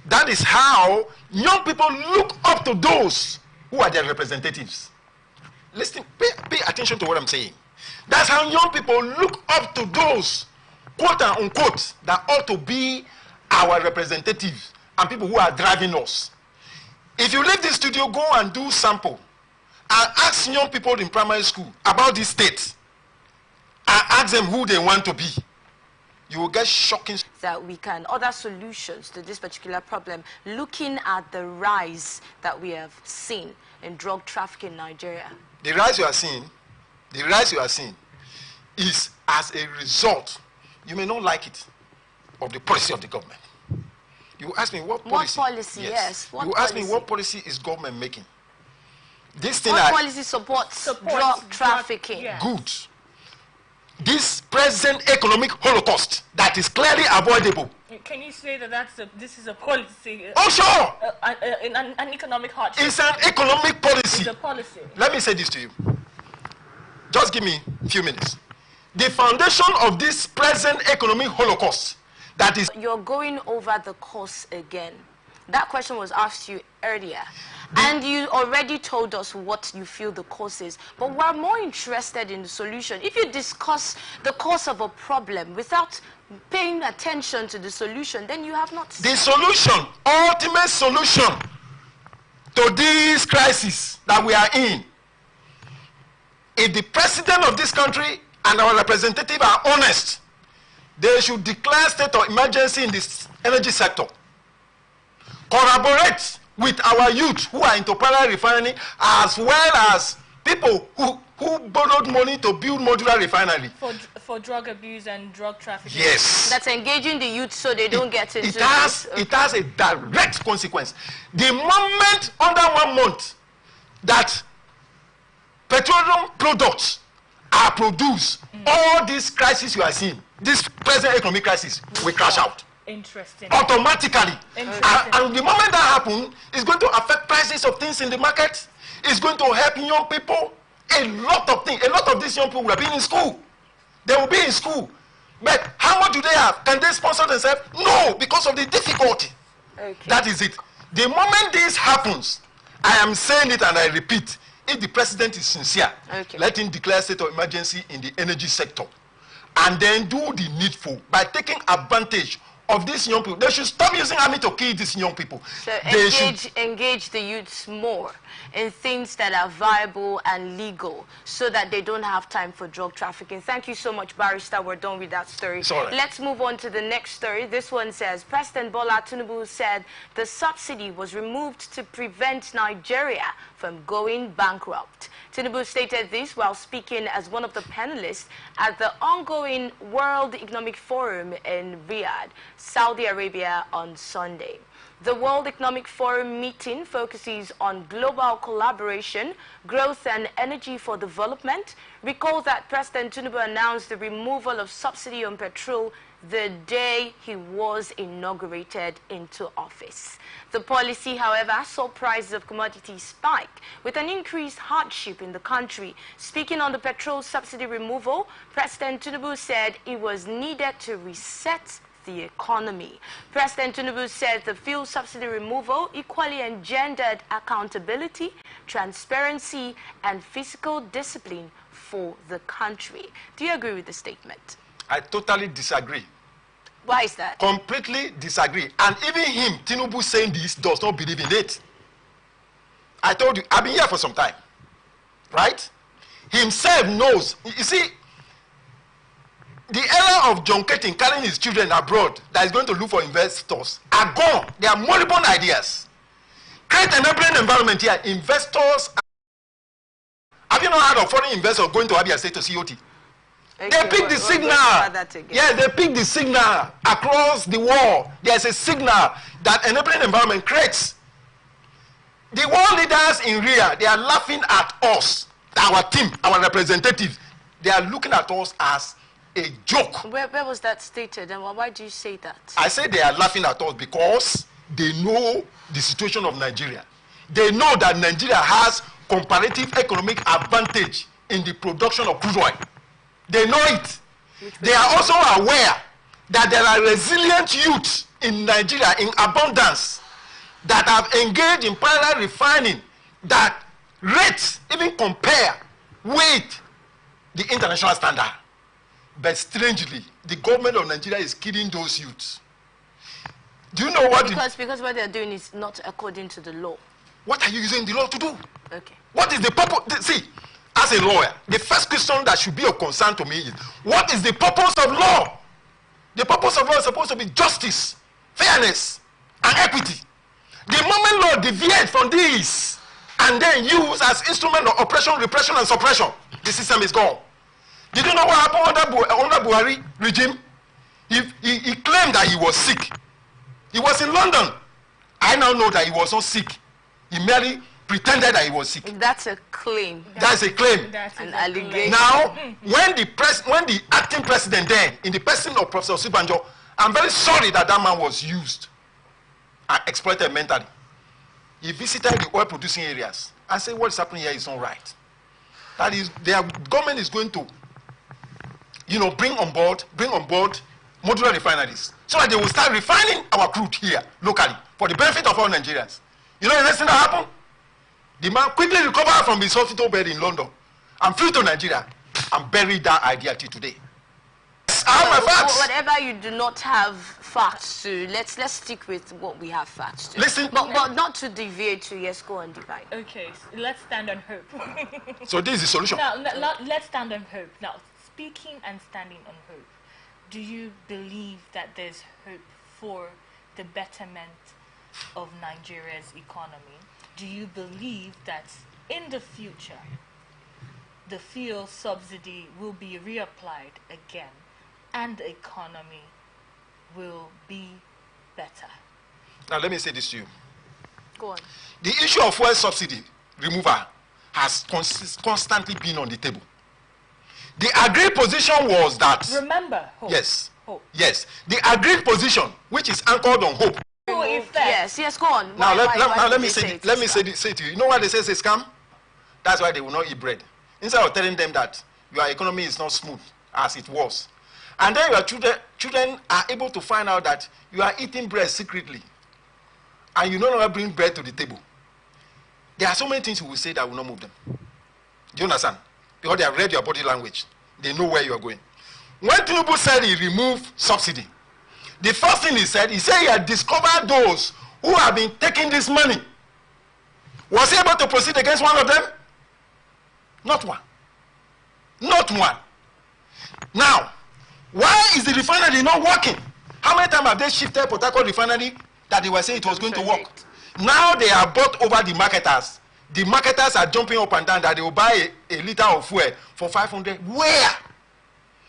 That is how young people look up to those who are their representatives. Listen, pay attention to what I'm saying. That's how young people look up to those, quote and unquote, that ought to be our representatives and people who are driving us. If you leave this studio, go and do sample and ask young people in primary school about this state and ask them who they want to be. You will get shocking. That we can, other solutions to this particular problem, looking at the rise that we have seen in drug trafficking in Nigeria. The rise you are seeing is as a result, you may not like it, of the policy of the government. You ask me what policy? What policy, yes. What you ask me policy? what policy is government making? This thing what policy supports drug trafficking? Yeah. Good. This present economic holocaust that is clearly avoidable. Can you say that this is a policy? Oh, sure. An economic hardship. It's an economic policy. It's a policy. Let me say this to you. Just give me a few minutes. The foundation of this present economic holocaust that is... You're going over the course again. That question was asked you earlier. And you already told us what you feel the cause is. But we're more interested in the solution. If you discuss the cause of a problem without paying attention to the solution, then you have not... The solution, ultimate solution to this crisis that we are in, if the president of this country and our representative are honest, they should declare state of emergency in this energy sector. Collaborate with our youth who are into parallel refining, as well as people who borrowed money to build modular refinery. For drug abuse and drug trafficking. Yes. That's engaging the youth so they don't get into it has a direct consequence. The moment under 1 month that petroleum products are produced, all this crisis you are seeing, this present economic crisis, will crash out. Interesting. Automatically. Interesting. And the moment that happens, it's going to affect prices of things in the market. It's going to help young people. A lot of things. A lot of these young people will be in school. They will be in school. But how much do they have? Can they sponsor themselves? No, because of the difficulty. Okay. That is it. The moment this happens, I am saying it and I repeat, if the president is sincere, let him declare state of emergency in the energy sector. And then do the needful by taking advantage of these young people. They should stop using army to kill these young people. So engage the youths more in things that are viable and legal so that they don't have time for drug trafficking. Thank you so much, Barrister. We're done with that story. Sorry. Let's move on to the next story. This one says, President Bola Tinubu said the subsidy was removed to prevent Nigeria from going bankrupt. Tinubu stated this while speaking as one of the panelists at the ongoing World Economic Forum in Riyadh, Saudi Arabia on Sunday. The World Economic Forum meeting focuses on global collaboration, growth and energy for development. Recall that President Tinubu announced the removal of subsidy on petrol the day he was inaugurated into office. The policy, however, saw prices of commodities spike, with an increased hardship in the country. Speaking on the petrol subsidy removal, President Tinubu said it was needed to reset the economy. President Tinubu said the fuel subsidy removal equally engendered accountability, transparency, and fiscal discipline for the country. Do you agree with the statement? I totally disagree. Why is that? Completely disagree. And even him, Tinubu, saying this does not believe in it. I told you, I've been here for some time. Right? Himself knows. You see, the era of John Keating carrying his children abroad that is going to look for investors are gone. There are multiple ideas. Create an enabling environment here. Investors. Have you not heard of foreign investors going to Abia State to COT? Okay, they pick the signal. Yes, they pick the signal across the world. There's a signal that enabling environment creates. The world leaders in Rio, they are laughing at us, our team, our representatives. They are looking at us as a joke. Where was that stated, and why do you say that? I say they are laughing at us because they know the situation of Nigeria. They know that Nigeria has comparative economic advantage in the production of crude oil. They know it. They are also aware that there are resilient youths in Nigeria in abundance that have engaged in parallel refining that rates even compare with the international standard. But strangely, the government of Nigeria is killing those youths. Do you know what? Because what they're doing is not according to the law. What are you using the law to do? Okay. What is the purpose? See, as a lawyer, the first question that should be of concern to me is, what is the purpose of law? The purpose of law is supposed to be justice, fairness, and equity. The moment law deviates from this and then used as instrument of oppression, repression, and suppression, the system is gone. Did you know what happened under Buhari regime? He claimed that he was sick. He was in London. I now know that he was not sick. He merely pretended that he was sick. That's a claim. That's a claim. That's an allegation. Now, when the acting president then, in the person of Professor Sibanjo, I'm very sorry that that man was used and exploited mentally. He visited the oil producing areas and said, what is happening here is not right. That is, their government is going to, bring on board modular refineries so that they will start refining our crude here locally for the benefit of all Nigerians. You know the next thing that happened? The man quickly recovered from his hospital bed in London and flew to Nigeria and buried that idea till today. I have my facts. Whatever you do not have facts to, let's stick with what we have facts to. Listen, but not to deviate to yes, go and divide. Okay, so let's stand on hope. So this is the solution. Now, let's stand on hope. Now, speaking and standing on hope, do you believe that there's hope for the betterment of Nigeria's economy? Do you believe that in the future the fuel subsidy will be reapplied again and the economy will be better? Now let me say this to you. Go on. The issue of fuel subsidy removal has constantly been on the table. The agreed position was that... Remember, hope. Yes. Hope. Yes. The agreed position, which is anchored on hope. Yes, go on. Now let me say to you. You know why they say it's a scam? That's why they will not eat bread. Instead of telling them that your economy is not smooth as it was, and then your children are able to find out that you are eating bread secretly, and you no longer bring bread to the table. There are so many things you will say that will not move them. Do you understand? Because they have read your body language. They know where you are going. When Tinubu said he removed subsidy, the first thing he said he had discovered those who have been taking this money. Was he able to proceed against one of them? Not one. Not one. Now, why is the refinery not working? How many times have they shifted Port Harcourt refinery that they were saying it was going to work? Now they are bought over the marketers. The marketers are jumping up and down that they will buy a liter of fuel for 500. Where?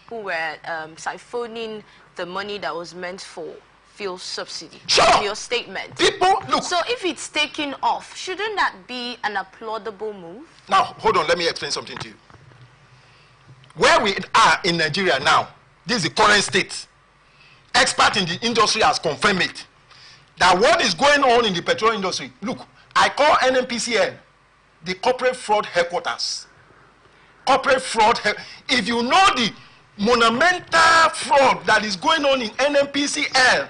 Who were siphoning the money that was meant for fuel subsidy. Sure. Your statement. People, look. So if it's taken off, shouldn't that be an applaudable move? Now, hold on, let me explain something to you. Where we are in Nigeria now, this is the current state. expert in the industry has confirmed it, that what is going on in the petrol industry, look, I call NNPCL the corporate fraud headquarters. Corporate fraud, if you know the monumental fraud that is going on in NNPCL,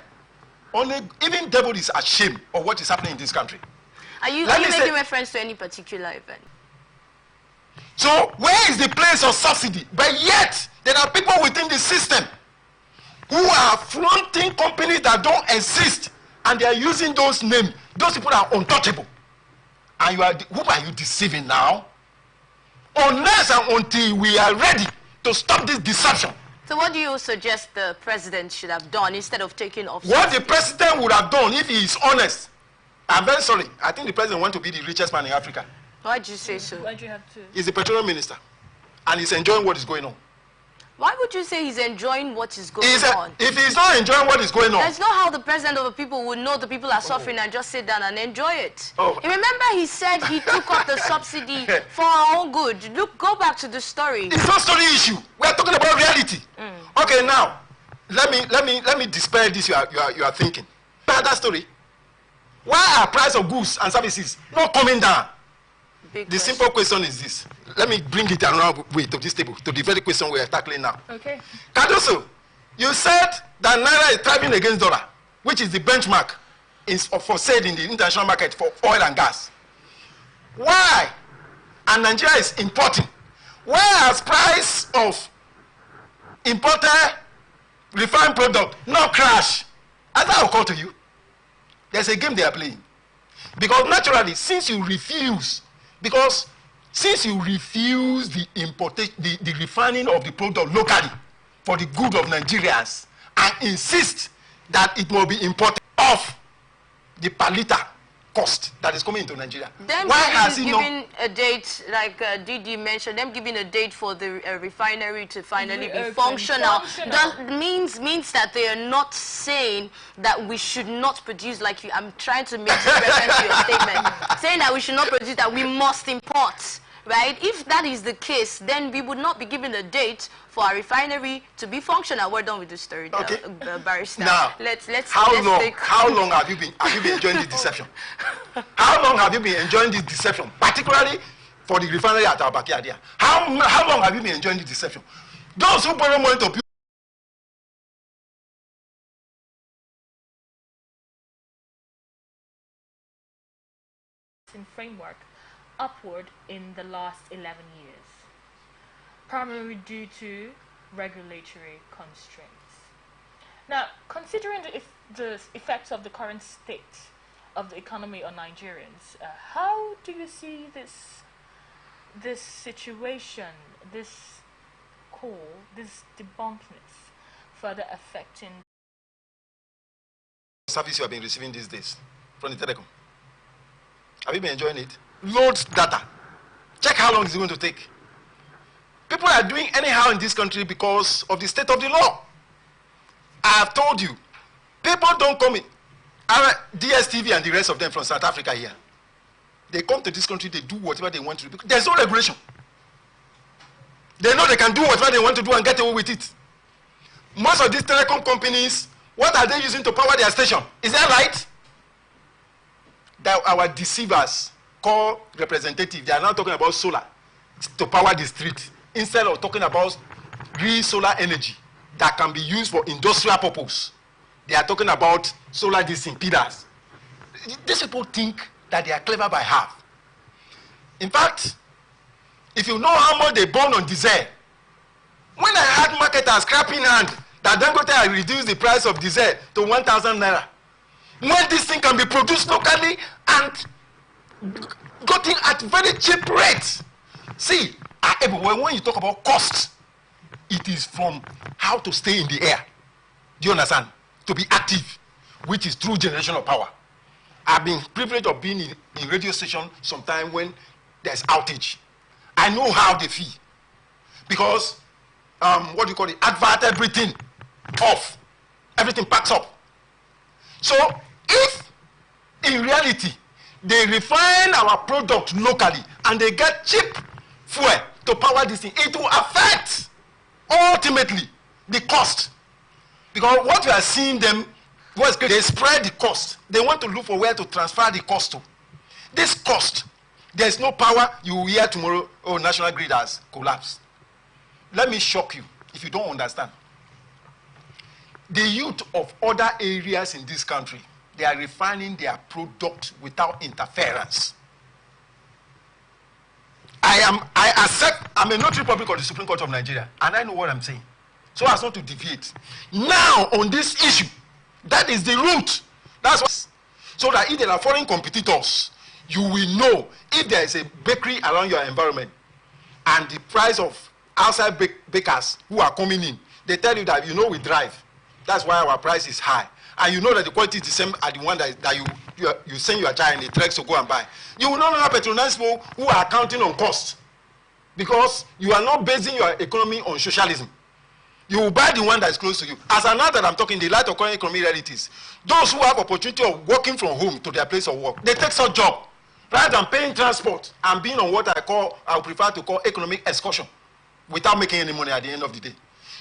only even devil is ashamed of what is happening in this country. Are you making reference to any particular event? So where is the place of subsidy? But yet there are people within the system who are fronting companies that don't exist, and they are using those names. Those people are untouchable. And who are you deceiving now? Unless and until we are ready to stop this deception. So what do you suggest the president should have done instead of taking off? What the president would have done if he is honest. I'm very sorry. I think the president wants to be the richest man in Africa. Why did you say so? Why do you have to? He's the petroleum minister. And he's enjoying what is going on. Why would you say he's enjoying what is going on? If he's not enjoying what is going on. That's not how the president of the people would know the people are suffering and just sit down and enjoy it. Oh. Remember he said he took off the subsidy for our own good. Look, go back to the story. It's not story issue. We are talking about reality. Okay, now, let me dispel this you are thinking. That story. Why are price of goods and services not coming down? The simple question is this. Let me bring it around way to this table, to the very question we are tackling now. Okay. Cardoso, you said that Naira is thriving against dollar, which is the benchmark for sale in the international market for oil and gas. Why? And Nigeria is importing. Why has price of imported refined product not crash? As I will call to you, there's a game they are playing. Because naturally, since you refuse the importation, the refining of the product locally for the good of Nigerians, and insist that it will be imported off the per liter cost that is coming into Nigeria. Them why has he giving a date, like Didi mentioned, them giving a date for the refinery to finally be functional. That means that they are not saying that we should not produce, like you. I'm trying to make reference to your statement, saying that we should not produce, that we must import. Right? If that is the case, then we would not be given a date for our refinery to be functional. We're done with the story, okay. Barrister. Now, how long have you been enjoying this deception? How long have you been enjoying this deception, particularly for the refinery at our backyard here? How long have you been enjoying this deception? Those who borrow money to people framework upward in the last 11 years, primarily due to regulatory constraints. Now, considering the effects of the current state of the economy on Nigerians, how do you see this situation, this debunkness further affecting service you have been receiving these days from the telecom? Have you been enjoying it? Load data. Check how long it's going to take. People are doing anyhow in this country because of the state of the law. I have told you, people don't come in. DSTV and the rest of them from South Africa here. They come to this country, they do whatever they want to do. There's no regulation. They know they can do whatever they want to do and get away with it. Most of these telecom companies, what are they using to power their station? Is that right? That our deceivers call representative, they are now talking about solar to power the street instead of talking about real solar energy that can be used for industrial purpose. They are talking about solar pillars. These people think that they are clever by half. In fact, if you know how much they burn on diesel, when I had marketers scrapping hand that Dangote had reduced the price of diesel to 1,000 naira, when this thing can be produced locally and gotten at very cheap rates. See, when you talk about cost, it is from how to stay in the air. Do you understand? To be active, which is through generation of power. I've been privileged of being in radio station sometime when there's outage. I know how they feel. Because, advert everything off. Everything packs up. So, if in reality, they refine our product locally and they get cheap fuel to power this thing, it will affect ultimately the cost. Because what we are seeing them, they spread the cost. They want to look for where to transfer the cost to. This cost, there's no power. You will hear tomorrow, oh, national grid has collapsed. Let me shock you if you don't understand. The youth of other areas in this country, they are refining their product without interference. I accept, I'm a notary public of the Supreme Court of Nigeria, and I know what I'm saying. So as not to deviate. Now, on this issue, that is the root. That's what, so that if there are foreign competitors, you will know if there is a bakery around your environment and the price of outside bakers who are coming in, they tell you that, you know, we drive. That's why our price is high. And you know that the quality is the same as the one that you send your child in the tracks to go and buy. You will no longer patronize people who are counting on cost, because you are not basing your economy on socialism. You will buy the one that is close to you. As of now that I'm talking, the light of current economic realities, those who have opportunity of working from home to their place of work, they take such job rather than paying transport and being on what I prefer to call economic excursion without making any money at the end of the day.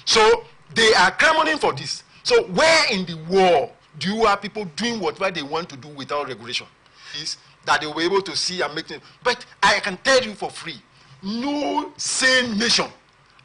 So they are clamoring for this. So where in the world do you have people doing whatever they want to do without regulation? Is that they will be able to see and make things. But I can tell you for free, no sane nation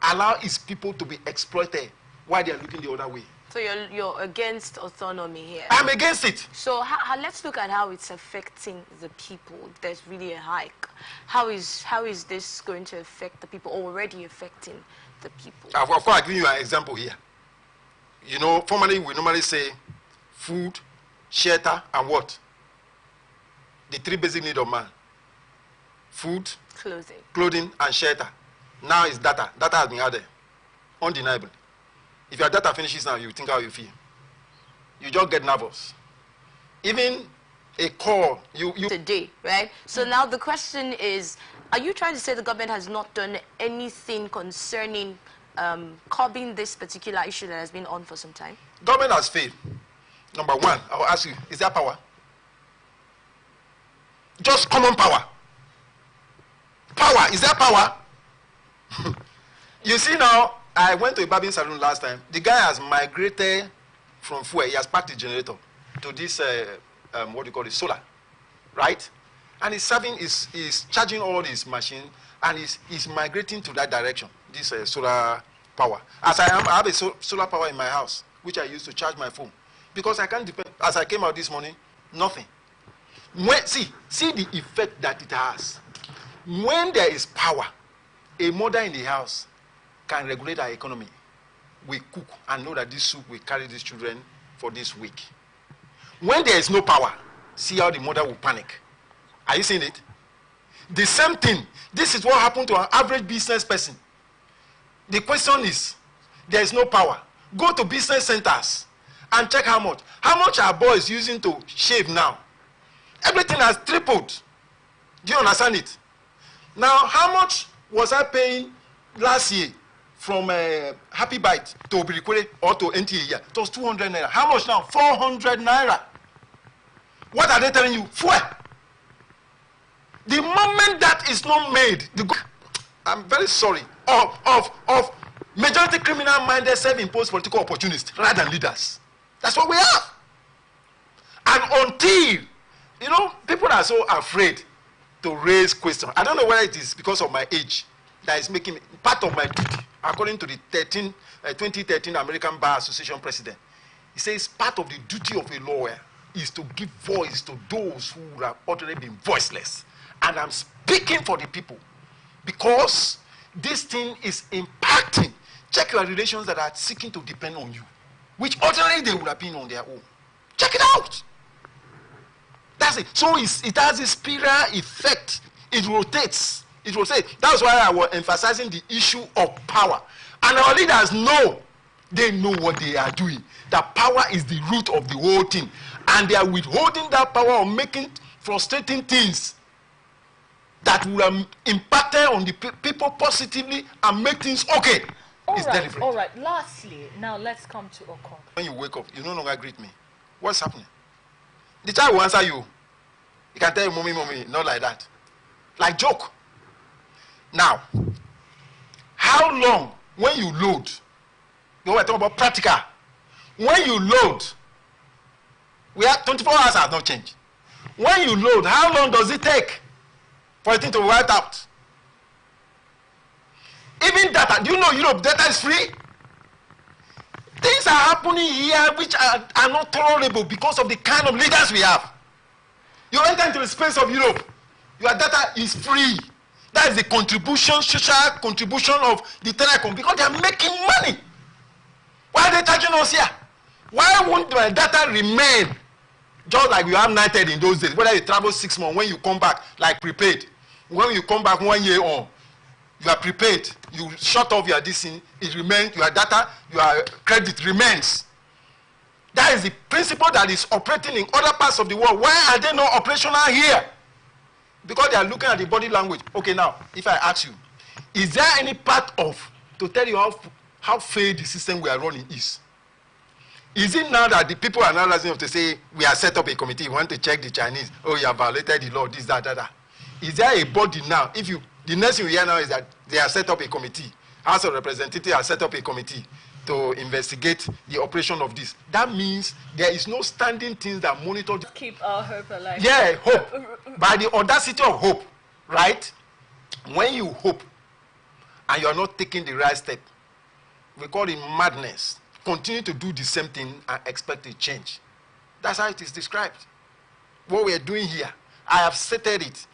allow its people to be exploited while they are looking the other way. So you're against autonomy here? I'm against it. So let's look at how it's affecting the people. There's really a hike. How is this going to affect the people, already affecting the people? Of course, I'll give you an example here. You know, formerly we normally say food, shelter, and what? The three basic needs of man. Food, clothing, and shelter. Now it's data. Data has been added. Undeniable. If your data finishes now, you think how you feel. You just get nervous. Even a call, you today, right? So now the question is, are you trying to say the government has not done anything concerning curbing this particular issue that has been on for some time? Government has failed. Number one, I will ask you, is there power? Just common power. Power, is there power? You see now, I went to a barbering salon last time. The guy has migrated from fuel. He has packed the generator to this, what do you call it, solar, right? And he's serving, he's charging all his machine, and he's migrating to that direction, this solar power. As I have a solar power in my house, which I use to charge my phone, because I can't depend. As I came out this morning, nothing. See the effect that it has. When there is power, a mother in the house can regulate our economy. We cook and know that this soup will carry these children for this week. When there is no power, see how the mother will panic. Are you seeing it? The same thing. This is what happened to an average business person. The question is, there is no power. Go to business centers and check how much. How much are boys using to shave now? Everything has tripled. Do you understand it? Now, how much was I paying last year from Happy Bite to Obirikwere or to NTA here? It was 200 naira. How much now? 400 naira. What are they telling you? Fuel. The moment that is not made, I'm very sorry, of majority criminal-minded self-imposed political opportunists rather than leaders. That's what we have. And until, you know, people are so afraid to raise questions. I don't know whether it is because of my age that is making part of my duty, according to the 2013 American Bar Association president. He says part of the duty of a lawyer is to give voice to those who have already been voiceless. And I'm speaking for the people because this thing is impacting. Check your relations that are seeking to depend on you, which ordinarily they would have been on their own. Check it out. That's it. So it has a spiral effect. It rotates. It rotates. That's why I was emphasizing the issue of power. And our leaders know. They know what they are doing. That power is the root of the whole thing. And they are withholding that power of making frustrating things that will impact on the people positively and make things okay. All right. Lastly, now let's come to Okon. When you wake up, you no longer greet me. What's happening? The child will answer you. He can tell you, mommy, mommy, not like that. Like joke. Now, how long when you load, you know, we're talking about practical, When you load, we have 24 hours has not changed. When you load, how long does it take for it to wipe out? Even data, do you know Europe data is free? Things are happening here which are not tolerable because of the kind of leaders we have. You enter into the space of Europe, your data is free. That is the contribution, social contribution of the telecom, because they are making money. Why are they charging us here? Why won't my data remain just like you have United in those days? Whether you travel 6 months, when you come back, like prepaid. When you come back 1 year on, you are prepaid. You shut off your this thing, it remains, your data, your credit remains. That is the principle that is operating in other parts of the world. Why are they not operational here? Because they are looking at the body language. Okay, now, if I ask you, is there any part of, to tell you how failed the system we are running is? Is it now that the people are now rising up to say, we have set up a committee, we want to check the Chinese, oh, you have violated the law, this, that, that. Is there a body now? If you, the next thing we hear now is that they have set up a committee. House of Representatives have set up a committee to investigate the operation of this. That means there is no standing things that monitor. Keep our hope alive. Yeah, hope. By the audacity of hope, right? When you hope and you are not taking the right step, we call it madness. Continue to do the same thing and expect a change. That's how it is described. What we are doing here, I have stated it.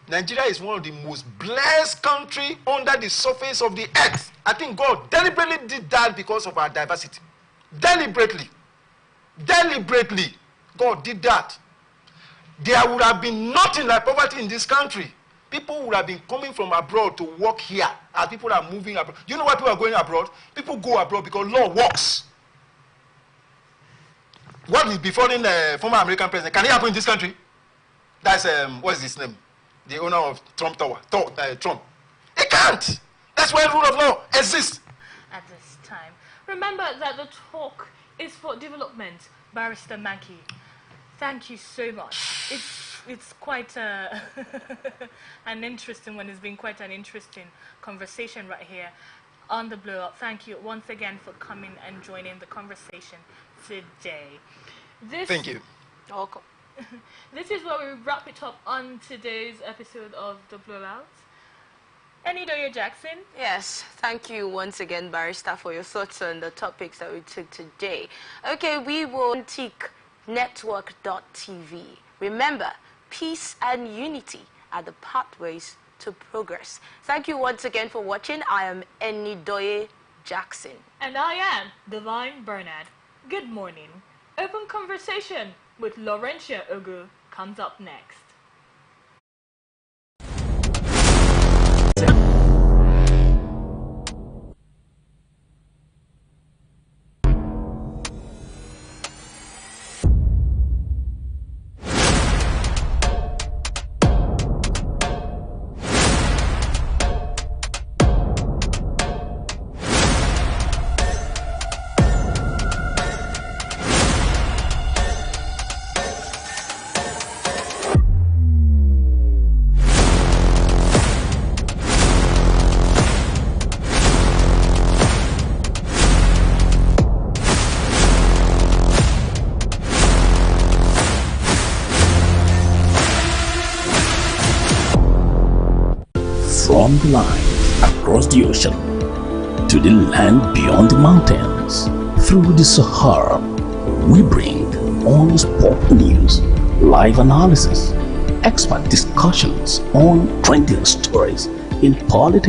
Nigeria is one of the most blessed countries under the surface of the earth. I think God deliberately did that because of our diversity. Deliberately. Deliberately. God did that. There would have been nothing like poverty in this country. People would have been coming from abroad to work here as people are moving abroad. Do you know why people are going abroad? People go abroad because law works. What is befalling the former American president? Can it happen in this country? That's, what is his name? The owner of Trump Tower, Trump. It can't. That's why rule of law exists. At this time. Remember that the talk is for development. Barrister Mankey, thank you so much. It's quite an interesting one. It's been quite an interesting conversation right here on the Blowout. Thank you once again for coming and joining the conversation today. Thank you. Welcome. This is where we wrap it up on today's episode of The Blowout. Enidoye Jackson. Yes, thank you once again, Barrister, for your thoughts on the topics that we took today. Okay, we will take network.tv. Remember, peace and unity are the pathways to progress. Thank you once again for watching. I am Enidoye Jackson. And I am Divine Bernard. Good morning. Open Conversation with Laurentia Ogu comes up next. From the line across the ocean to the land beyond the mountains, through the Sahara, we bring on-spot news, live analysis, expert discussions on trending stories in politics,